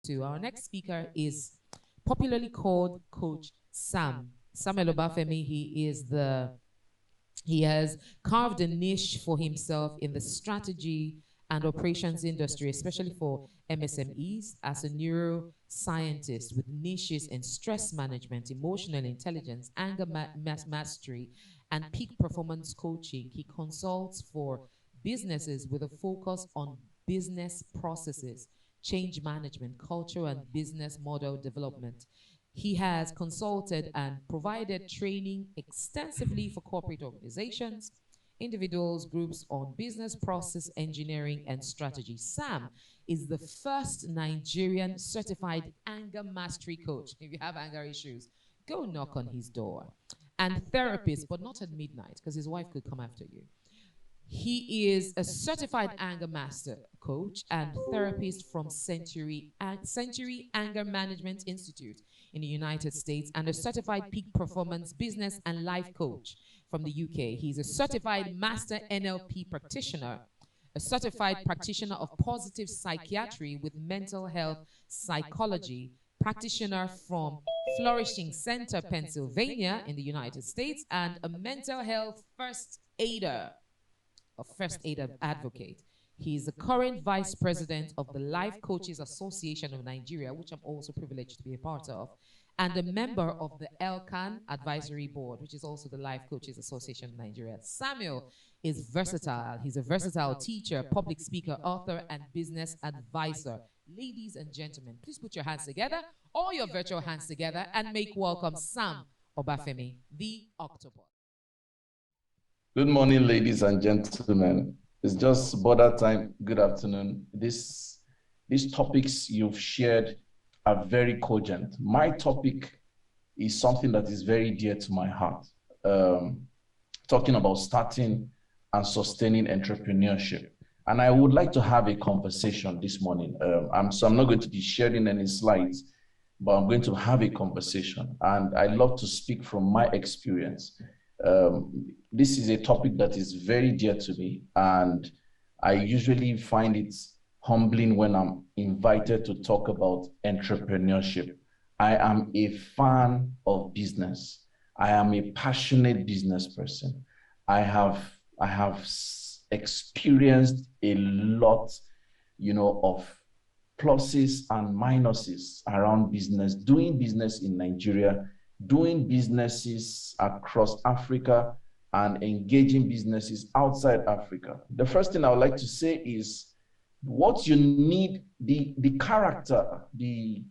to. Our next speaker is popularly called Coach Sam. Samuel Obafemi, he has carved a niche for himself in the strategy and operations industry, especially for MSMEs, as a neuroscientist with niches in stress management, emotional intelligence, anger mastery, and peak performance coaching. He consults for businesses with a focus on business processes, change management, culture, and business model development. He has consulted and provided training extensively for corporate organizations, individuals, groups on business process engineering and strategy. Sam is the first Nigerian certified anger mastery coach. If you have anger issues, go knock on his door. And therapist, but not at midnight, because his wife could come after you. He is a certified anger master coach and therapist from Century Anger Management Institute in the United States, and a certified peak performance business and life coach from the UK. He's a certified master NLP practitioner, a certified practitioner of positive psychiatry with mental health psychology, practitioner from Flourishing Center, Pennsylvania in the United States, and a mental health first aider advocate. He is the current vice president of the Life Coaches Association of Nigeria, which I'm also privileged to be a part of, and a member of the ELCAN Advisory Board, which is also the Life Coaches Association of Nigeria. Samuel is versatile. He's a versatile teacher, public speaker, author, and business advisor. Ladies and gentlemen, please put your hands together, all your virtual hands together, and make welcome Sam Obafemi, the Octopus. Good morning, ladies and gentlemen. It's just border time. Good afternoon. These topics you've shared are very cogent. My topic is something that is very dear to my heart. Talking about starting and sustaining entrepreneurship. And I would like to have a conversation this morning. So I'm not going to be sharing any slides, but I'm going to have a conversation. And I love to speak from my experience. This is a topic that is very dear to me, and I usually find it humbling when I'm invited to talk about entrepreneurship. I am a fan of business. I am a passionate business person. I have experienced a lot, of pluses and minuses around business, doing business in Nigeria, doing businesses across Africa, and engaging businesses outside Africa. The first thing I would like to say is what you need, the character, the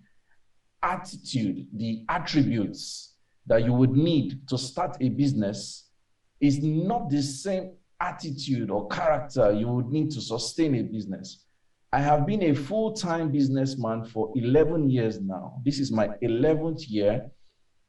attitude, the attributes that you would need to start a business is not the same attitude or character you would need to sustain a business. I have been a full-time businessman for 11 years now. This is my 11th year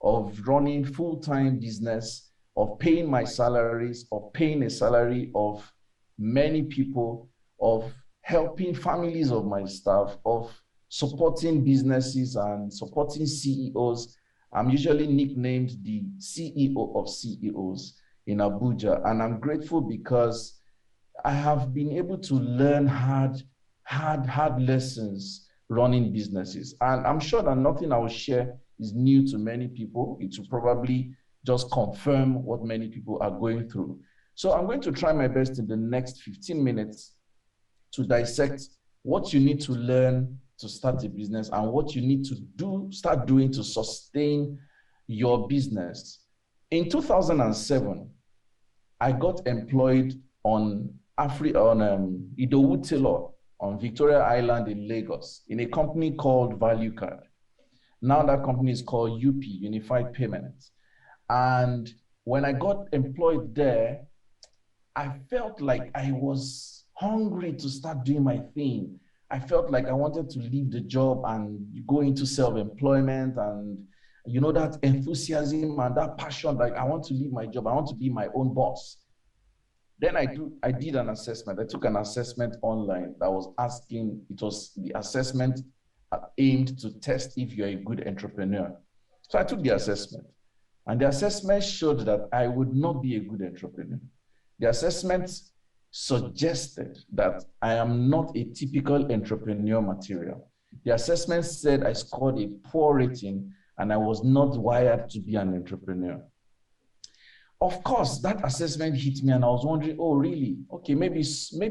of running full-time business, of paying my salaries, of paying a salary of many people, of helping families of my staff, of supporting businesses and supporting CEOs. I'm usually nicknamed the CEO of CEOs in Abuja, and I'm grateful because I have been able to learn hard lessons running businesses. And I'm sure that nothing I will share is new to many people. It will probably just confirm what many people are going through. So I'm going to try my best in the next 15 minutes to dissect what you need to learn to start a business and what you need to start doing to sustain your business. In 2007, I got employed on Idowu Taylor on Victoria Island in Lagos in a company called Value Card. Now that company is called UP, Unified Payments. And when I got employed there, I felt like I was hungry to start doing my thing. I felt like I wanted to leave the job and go into self-employment, and that enthusiasm and that passion, like I want to leave my job, I want to be my own boss. Then I did an assessment. I took an assessment online that was it was the assessment aimed to test if you're a good entrepreneur. So I took the assessment, and the assessment showed that I would not be a good entrepreneur. The assessment suggested that I am not a typical entrepreneur material. The assessment said I scored a poor rating and I was not wired to be an entrepreneur. Of course, that assessment hit me and I was wondering, oh, really? Okay, maybe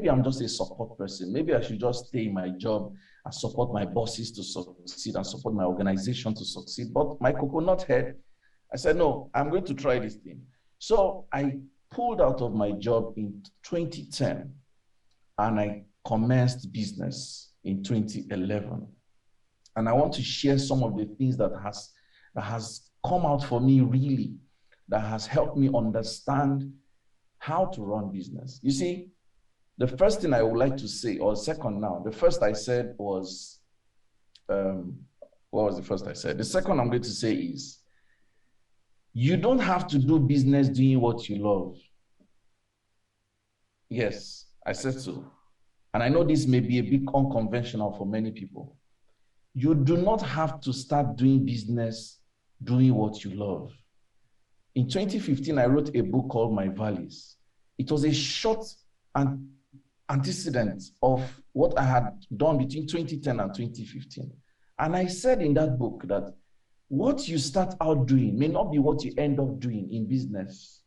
I'm just a support person. Maybe I should just stay in my job and support my bosses to succeed and support my organization to succeed. But my coconut head, I said, no, I'm going to try this thing. So I pulled out of my job in 2010 and I commenced business in 2011. And I want to share some of the things that has come out for me really, that has helped me understand how to run business. You see, the first thing I would like to say, or second now, the first I said was, what was the first I said? The second I'm going to say is, you don't have to do business doing what you love. Yes, I said so. And I know this may be a bit unconventional for many people. You do not have to start doing business doing what you love. In 2015, I wrote a book called My Valleys. It was a short antecedent of what I had done between 2010 and 2015. And I said in that book that what you start out doing may not be what you end up doing in business.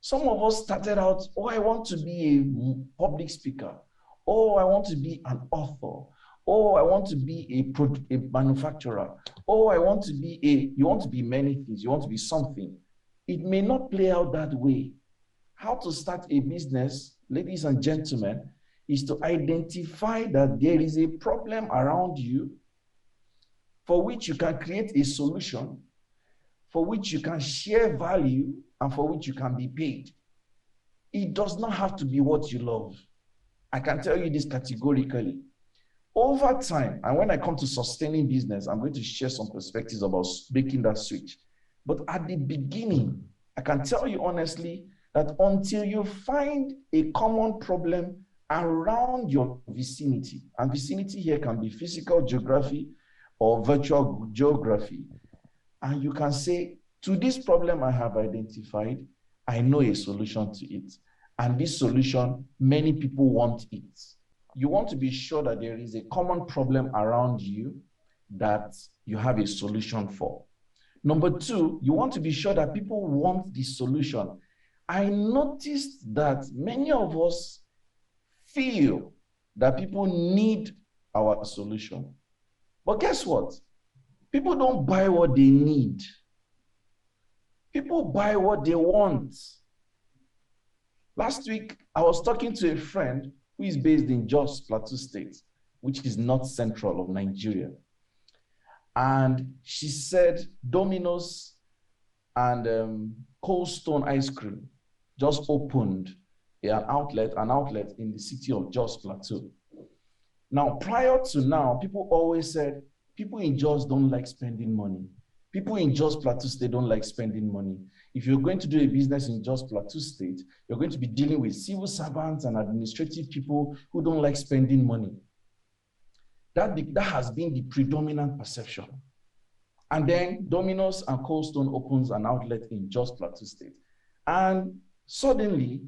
Some of us started out, oh, I want to be a public speaker. Oh, I want to be an author. Oh, I want to be a manufacturer. Oh, you want to be many things. You want to be something. It may not play out that way. How to start a business, ladies and gentlemen, is to identify that there is a problem around you for which you can create a solution, for which you can share value, and for which you can be paid. It does not have to be what you love. I can tell you this categorically. Over time, and when I come to sustaining business, I'm going to share some perspectives about making that switch. But at the beginning, I can tell you honestly that until you find a common problem around your vicinity, and vicinity here can be physical geography or virtual geography, and you can say, to this problem I have identified, I know a solution to it. And this solution, many people want it. You want to be sure that there is a common problem around you that you have a solution for. Number two, you want to be sure that people want the solution. I noticed that many of us feel that people need our solution. But guess what? People don't buy what they need. People buy what they want. Last week, I was talking to a friend who is based in Jos, Plateau State, which is north central of Nigeria. And she said Domino's and Cold Stone Ice Cream just opened an outlet in the city of Jos Plateau. Now, prior to now, people always said, people in Jos don't like spending money. People in Jos Plateau State don't like spending money. If you're going to do a business in Jos Plateau State, you're going to be dealing with civil servants and administrative people who don't like spending money. That has been the predominant perception. And then Domino's and Cold Stone opens an outlet in Jos Plateau State. And suddenly,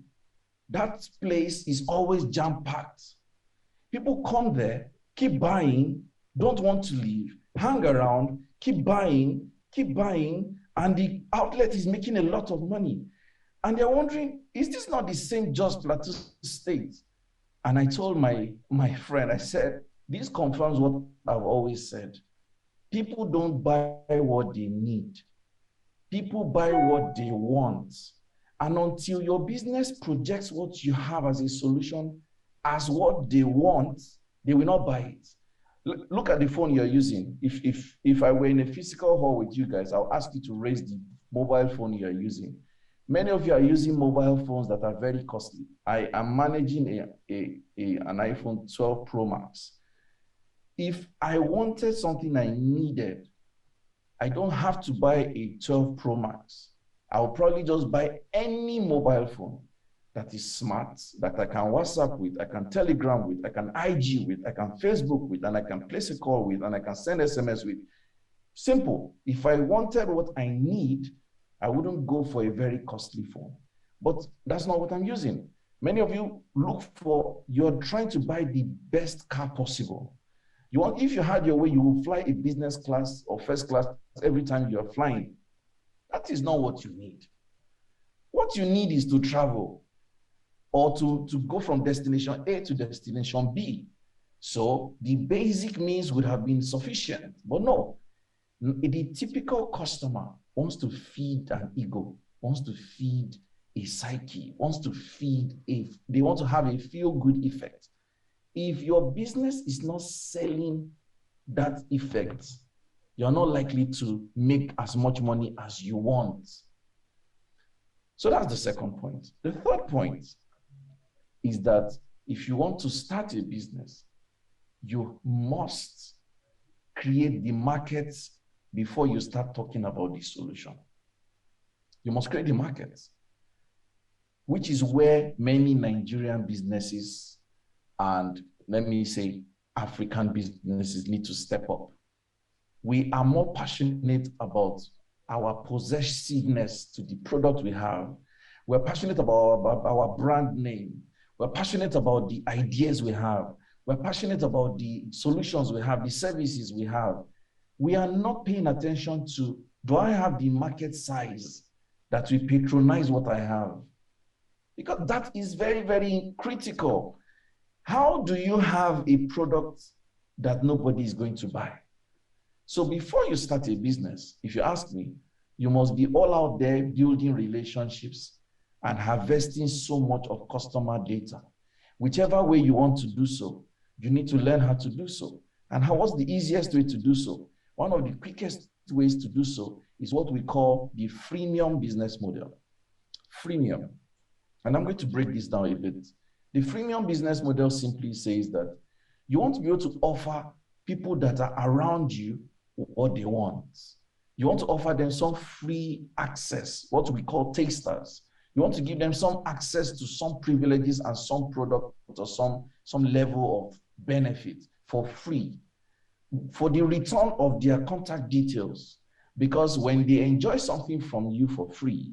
that place is always jam-packed. People come there, keep buying, don't want to leave, hang around, keep buying, and the outlet is making a lot of money. And they're wondering, is this not the same Jos Plateau State? And I told my friend, I said, this confirms what I've always said. People don't buy what they need. People buy what they want. And until your business projects what you have as a solution as what they want, they will not buy it. Look at the phone you're using. If I were in a physical hall with you guys, I'll ask you to raise the mobile phone you're using. Many of you are using mobile phones that are very costly. I am managing an iPhone 12 Pro Max. If I wanted something I needed, I don't have to buy a 12 Pro Max. I'll probably just buy any mobile phone that is smart, that I can WhatsApp with, I can Telegram with, I can IG with, I can Facebook with, and I can place a call with, and I can send SMS with. Simple. If I wanted what I need, I wouldn't go for a very costly phone. But that's not what I'm using. Many of you you're trying to buy the best car possible. If you had your way, you will fly a business class or first class every time you're flying. That is not what you need. What you need is to travel or to go from destination A to destination B. So the basic means would have been sufficient, but no. The typical customer wants to feed an ego, wants to feed a psyche, wants to they want to have a feel-good effect. If your business is not selling that effect, you're not likely to make as much money as you want. So that's the second point. The third point is that if you want to start a business, you must create the markets before you start talking about the solution. You must create the markets, which is where many Nigerian businesses and, let me say, African businesses need to step up. We are more passionate about our possessiveness to the product we have. We're passionate about our brand name. We're passionate about the ideas we have. We're passionate about the solutions we have, the services we have. We are not paying attention to, do I have the market size that will patronize what I have? Because that is very, very critical. How do you have a product that nobody is going to buy? So before you start a business, if you ask me, you must be all out there building relationships and harvesting so much of customer data. Whichever way you want to do so, you need to learn how to do so. And what's the easiest way to do so? One of the quickest ways to do so is what we call the freemium business model. Freemium. And I'm going to break this down a bit. The freemium business model simply says that you want to be able to offer people that are around you what they want. You want to offer them some free access, what we call tasters. You want to give them some access to some privileges and some product or some level of benefit for free, for the return of their contact details. Because when they enjoy something from you for free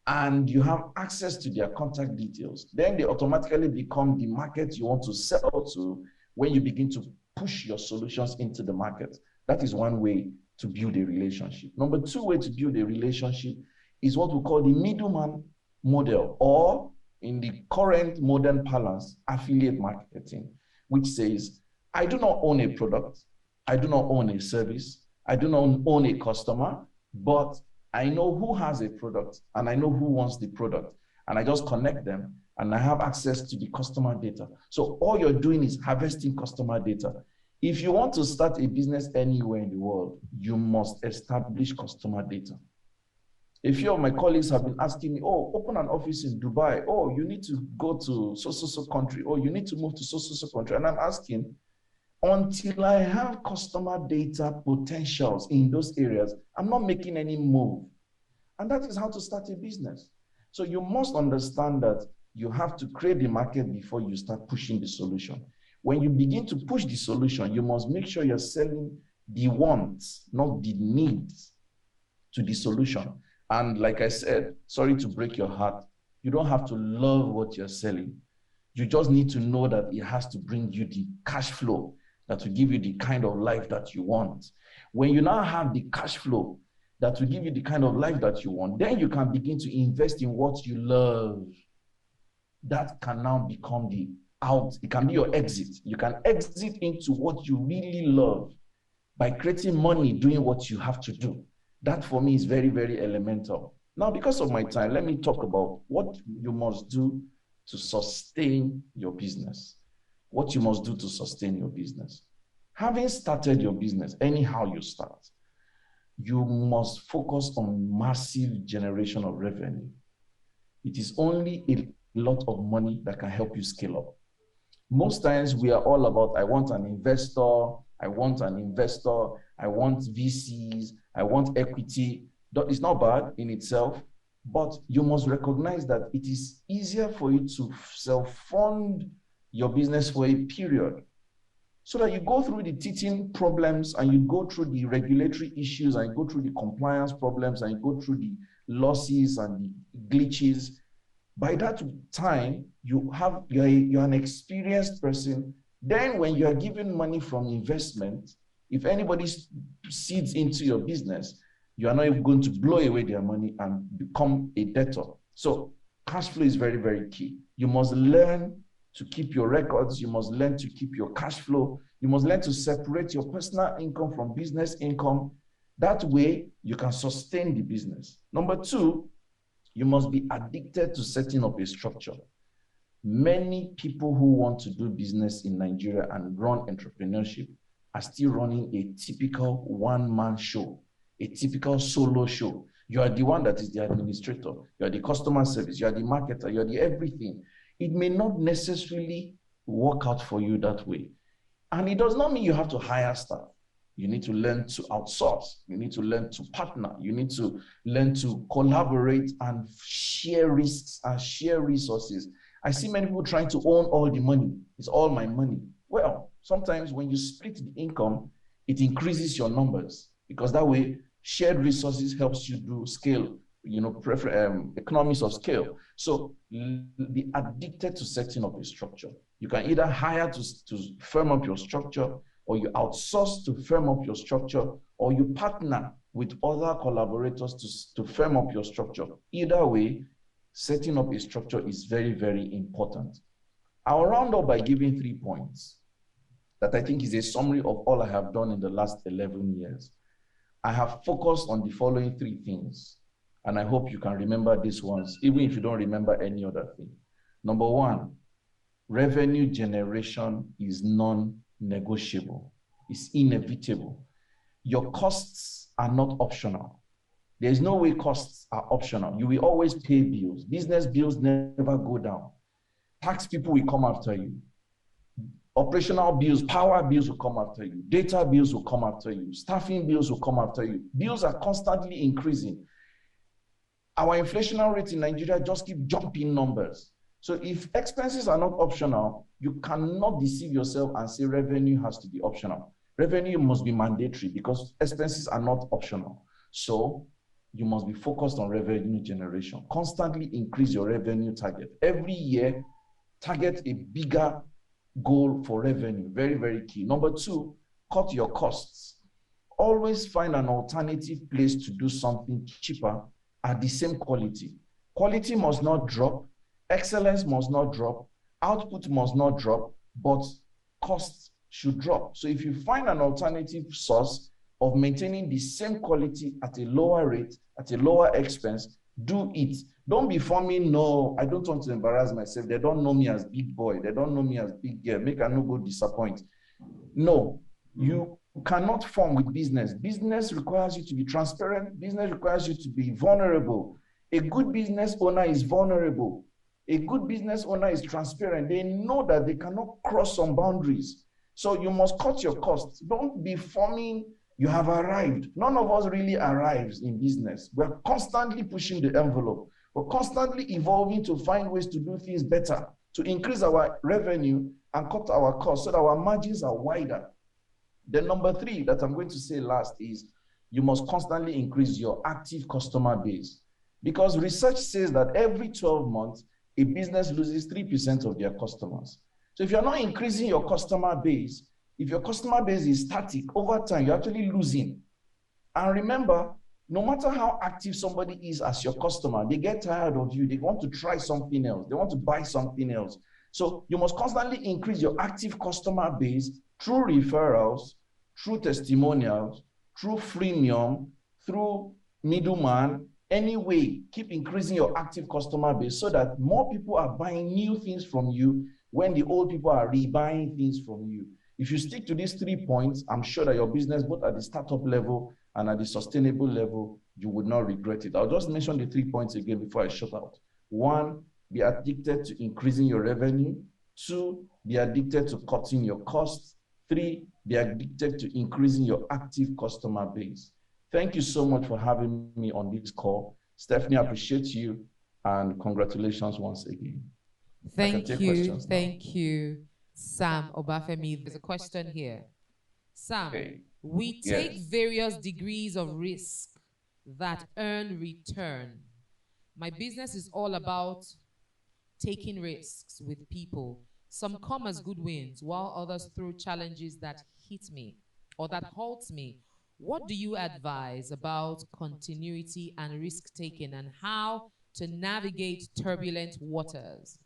and you have access to their contact details, then they automatically become the market you want to sell to when you begin to push your solutions into the market. That is one way to build a relationship. Number two way to build a relationship is what we call the middleman model, or in the current modern parlance, affiliate marketing, which says, I do not own a product, I do not own a service, I do not own a customer, but I know who has a product and I know who wants the product, and I just connect them and I have access to the customer data. So all you're doing is harvesting customer data. If you want to start a business anywhere in the world, you must establish customer data. A few of my colleagues have been asking me, oh, open an office in Dubai. Oh, you need to go to so country. Oh, you need to move to so country. And I'm asking, until I have customer data potentials in those areas, I'm not making any move. And that is how to start a business. So you must understand that you have to create the market before you start pushing the solution. When you begin to push the solution, you must make sure you're selling the wants, not the needs, to the solution. And like I said, sorry to break your heart, you don't have to love what you're selling. You just need to know that it has to bring you the cash flow that will give you the kind of life that you want. When you now have the cash flow that will give you the kind of life that you want, then you can begin to invest in what you love. That can now become it can be your exit. You can exit into what you really love by creating money doing what you have to do. That for me is very, very elemental. Now, because of my time, let me talk about what you must do to sustain your business. What you must do to sustain your business. Having started your business, anyhow you start, you must focus on massive generation of revenue. It is only a lot of money that can help you scale up. Most times we are all about, I want an investor, I want VCs, I want equity. It's not bad in itself, but you must recognize that it is easier for you to self-fund your business for a period, so that you go through the teething problems and you go through the regulatory issues and you go through the compliance problems and you go through the losses and the glitches. By that time, you're an experienced person Then when you are given money from investment, if anybody seeds into your business, you are not even going to blow away their money and become a debtor. So cash flow is very, very key. You must learn to keep your records. You must learn to keep your cash flow. You must learn to separate your personal income from business income. That way, you can sustain the business. Number two, you must be addicted to setting up a structure. Many people who want to do business in Nigeria and run entrepreneurship are still running a typical one-man show, a typical solo show. You are the one that is the administrator. You are the customer service. You are the marketer. You are the everything. It may not necessarily work out for you that way. And it does not mean you have to hire staff. You need to learn to outsource. You need to learn to partner. You need to learn to collaborate and share risks and share resources. I see many people trying to own all the money. It's all my money. Well, sometimes when you split the income, it increases your numbers, because that way shared resources helps you do scale, economies of scale. So be addicted to setting up a structure. You can either hire to firm up your structure, or you outsource to firm up your structure, or you partner with other collaborators to firm up your structure. Either way, setting up a structure is very, very important. I'll round up by giving 3 points that I think is a summary of all I have done in the last 11 years. I have focused on the following 3 things, and I hope you can remember these ones, even if you don't remember any other thing. Number 1, revenue generation is non-negotiable. It's inevitable. Your costs are not optional. There's no way costs are optional. You will always pay bills. Business bills never go down. Tax people will come after you. Operational bills, power bills will come after you. Data bills will come after you. Staffing bills will come after you. Bills are constantly increasing. Our inflation rate in Nigeria just keep jumping numbers. So if expenses are not optional, you cannot deceive yourself and say revenue has to be optional. Revenue must be mandatory because expenses are not optional. So you must be focused on revenue generation. Constantly increase your revenue target. Every year, target a bigger goal for revenue. Very, very key. Number 2, cut your costs. Always find an alternative place to do something cheaper at the same quality. Quality must not drop. Excellence must not drop. Output must not drop, but costs should drop. So if you find an alternative source of maintaining the same quality at a lower rate, at a lower expense, do it. Don't be forming, no, I don't want to embarrass myself. They don't know me as big boy. They don't know me as big girl. Make I no go disappoint. No, you cannot form with business. Business requires you to be transparent. Business requires you to be vulnerable. A good business owner is vulnerable. A good business owner is transparent. They know that they cannot cross some boundaries. So you must cut your costs. Don't be forming, you have arrived. None of us really arrives in business. We're constantly pushing the envelope. We're constantly evolving to find ways to do things better, to increase our revenue and cut our costs so that our margins are wider. Then number 3 that I'm going to say last is you must constantly increase your active customer base, because research says that every 12 months, a business loses 3% of their customers. So if you're not increasing your customer base, if your customer base is static, over time, you're actually losing. And remember, no matter how active somebody is as your customer, they get tired of you. They want to try something else. They want to buy something else. So you must constantly increase your active customer base through referrals, through testimonials, through freemium, through middleman. Anyway, keep increasing your active customer base so that more people are buying new things from you when the old people are rebuying things from you. If you stick to these 3 points, I'm sure that your business, both at the startup level and at the sustainable level, you would not regret it. I'll just mention the 3 points again before I shut out. 1, be addicted to increasing your revenue. 2, be addicted to cutting your costs. 3, be addicted to increasing your active customer base. Thank you so much for having me on this call. Stephanie, I appreciate you, and congratulations once again. Thank you, Sam Obafemi. There's a question here. Sam, okay. We take various degrees of risk that earn return. My business is all about taking risks with people. Some come as good wins, while others throw challenges that hit me or that halt me. What do you advise about continuity and risk taking and how to navigate turbulent waters?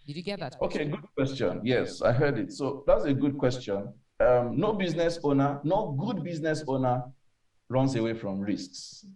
Did you get that Okay, question? good question. Yes, I heard it. So that's a good question. No business owner, no good business owner runs away from risks.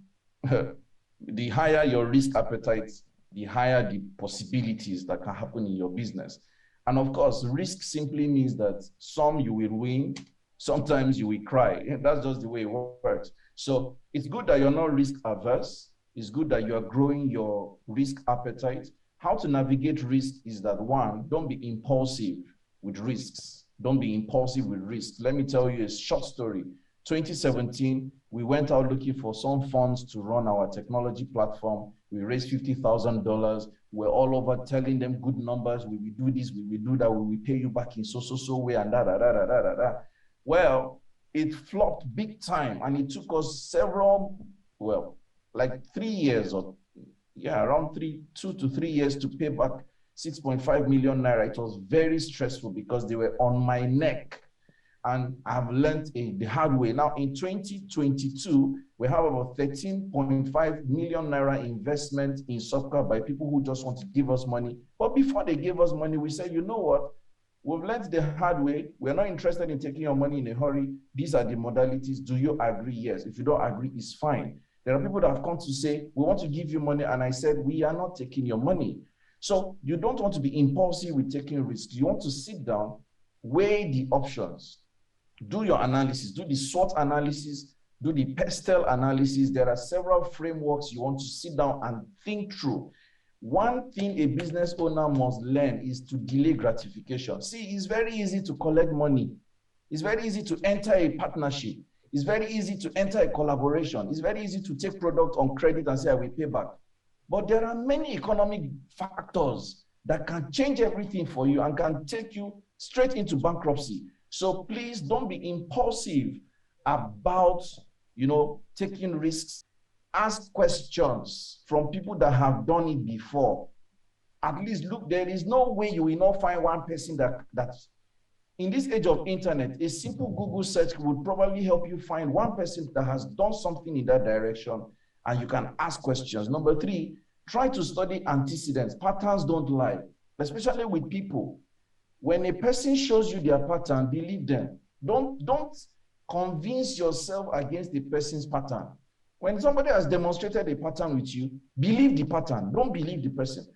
The higher your risk appetite, the higher the possibilities that can happen in your business. And of course, risk simply means that some you will win, sometimes you will cry. That's just the way it works. So it's good that you're not risk averse. It's good that you are growing your risk appetite. How to navigate risk is that one, don't be impulsive with risks. Don't be impulsive with risks. Let me tell you a short story. 2017, we went out looking for some funds to run our technology platform. We raised $50,000. We're all over telling them good numbers. We will do this, we will do that, we will pay you back in so way and da da da da da da da. Well, it flopped big time, and it took us several, well, like 3 years or around 2 to 3 years to pay back 6.5 million naira. It was very stressful because they were on my neck. And I've learned the hard way. Now in 2022, we have about 13.5 million naira investment in software by people who just want to give us money. But before they gave us money, we said, you know what? We've learned the hard way. We're not interested in taking your money in a hurry. These are the modalities. Do you agree? Yes. If you don't agree, it's fine. There are people that have come to say, we want to give you money. And I said, we are not taking your money. So you don't want to be impulsive with taking risks. You want to sit down, weigh the options, do your analysis, do the SWOT analysis, do the PESTEL analysis. There are several frameworks you want to sit down and think through. One thing a business owner must learn is to delay gratification. See, it's very easy to collect money. It's very easy to enter a partnership. It's very easy to enter a collaboration. It's very easy to take product on credit and say, I will pay back. But there are many economic factors that can change everything for you and can take you straight into bankruptcy. So please don't be impulsive about, taking risks. Ask questions from people that have done it before. At least look, there is no way you will not find one person that in this age of internet, a simple Google search would probably help you find one person that has done something in that direction, and you can ask questions. Number three, try to study antecedents. Patterns don't lie, especially with people. When a person shows you their pattern, believe them. Don't convince yourself against the person's pattern. When somebody has demonstrated a pattern with you, believe the pattern. Don't believe the person.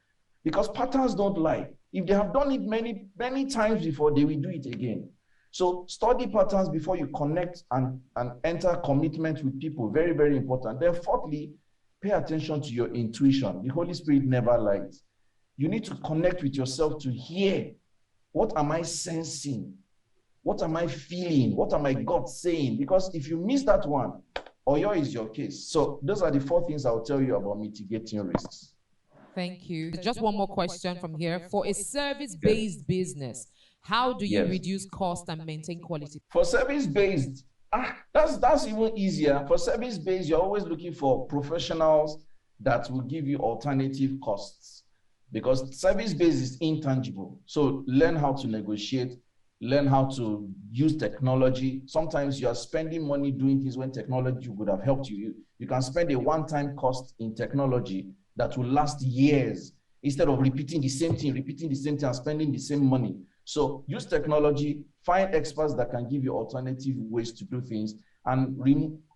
Because patterns don't lie. If they have done it many times before, they will do it again. So study patterns before you connect and enter commitment with people. Very, very important. Then fourthly, pay attention to your intuition. The Holy Spirit never lies. You need to connect with yourself to hear, what am I sensing? What am I feeling? What am I God saying? Because if you miss that one, Oyo is your case. So those are the 4 things I'll tell you about mitigating risks. Thank you. Just one more question from here. For a service-based business, how do you reduce cost and maintain quality? For service-based, that's even easier. For service-based, you're always looking for professionals that will give you alternative costs, because service-based is intangible. So learn how to negotiate, learn how to use technology. Sometimes you are spending money doing things when technology would have helped you. You can spend a one-time cost in technology that will last years instead of repeating the same thing and spending the same money. So use technology, find experts that can give you alternative ways to do things, and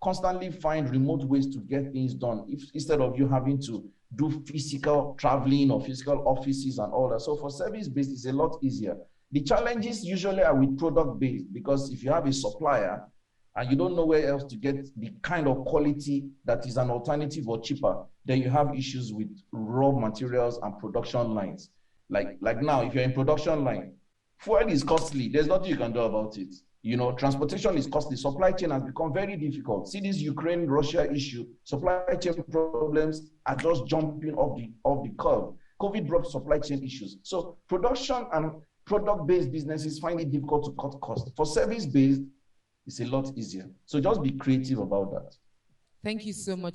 constantly find remote ways to get things done instead of you having to do physical traveling or physical offices and all that. So for service-based, it's a lot easier. The challenges usually are with product-based, because if you have a supplier and you don't know where else to get the kind of quality that is an alternative or cheaper, then you have issues with raw materials and production lines. Like now, if you're in production line, fuel is costly. There's nothing you can do about it. Transportation is costly. Supply chain has become very difficult. See this Ukraine-Russia issue. Supply chain problems are just jumping off the curve. COVID brought supply chain issues. So production and product-based businesses find it difficult to cut costs. For service-based, it's a lot easier. So just be creative about that. Thank you so much.